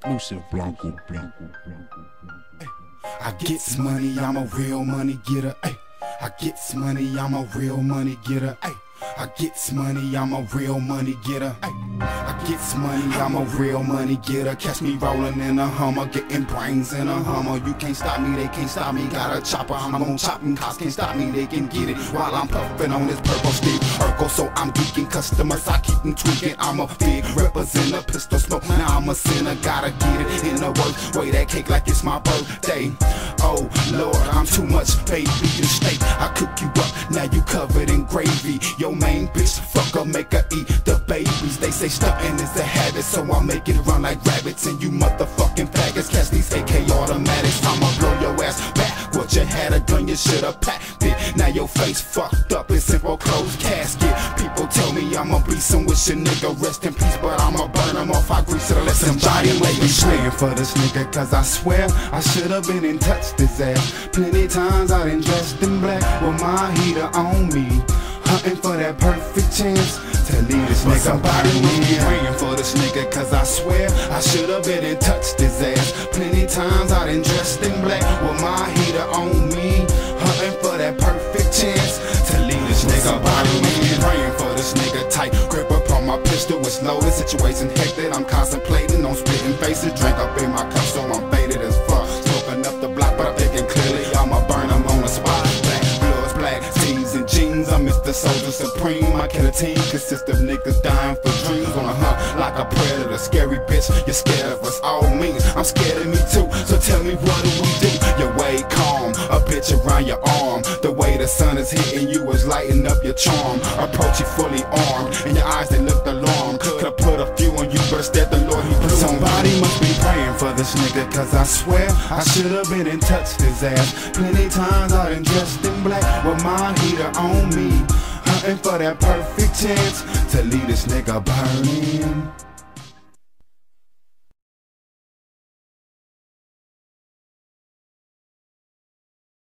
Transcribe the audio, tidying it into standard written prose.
exclusive. Blanco. I gets money, I'm a real money getter. Ay. I gets money, I'm a real money getter. Ay. I gets money, I'm a real money getter. Ay. I gets money, I'm a real money getter. Catch me rolling in a Hummer, getting brains in a Hummer. You can't stop me, they can't stop me. Got a chopper, I'm gon' chop 'em. Cops can't stop me, they can get it while I'm puffing on this purple Steve Urkel. So I'm geeking customers, I keep them tweaking. I'm a big representer, pistol smoke. Now I'm a sinner, gotta get it in the work. Weigh that cake like it's my birthday. Oh Lord, I'm too much baby and steak. I cook you up, now you covered in gravy. Your main bitch, fuck her, make her eat the babies. They say stunting is a habit, so I make it run like rabbits. And you motherfucking faggots, catch these AK automatics. I'ma blow your ass back. What you had a gun, you should've packed it. Now your face fucked up, it's simple closed casket. People tell me I'ma be some wish a nigga rest in peace, but I'ma burn him off. I grease it, let somebody lay me praying for this nigga, cause I swear I should've been in touch this ass. Plenty times I done dressed in black with my heater on me, hunting for that perfect chance to leave this nigga. Somebody be praying for this nigga, cause I swear I should've been in touch this ass. Plenty times I done dressed in black with my heater on me, hunting for that perfect chance to leave this nigga. Somebody be praying for this nigga. Tight grip upon my pistol, it's loaded. Situation hectic, I'm contemplating on spitting faces. Drink up in my cup, so I'm faded as fuck. Smoking up the block, but I'm thinking clearly I'ma burn them on the spot. Black bloods, black tees and jeans, I'm Mr. Soldier Supreme. My killer team consists of niggas dying for dreams. On a hunt like a predator, scary bitch, you're scared of us all means. I'm scared of me too, so tell me what do we do? You're way calm, a bitch around your arm. The way the sun is hitting you is lighting up your charm. Approach you fully armed, and your eyes they look alarmed. Could've put a few on you, but instead the Lord he blew. Somebody must be praying for this nigga, cause I swear I should've been in touch his ass. Plenty times I done dressed in black with my heater on me, hunting for that perfect chance to leave this nigga burning.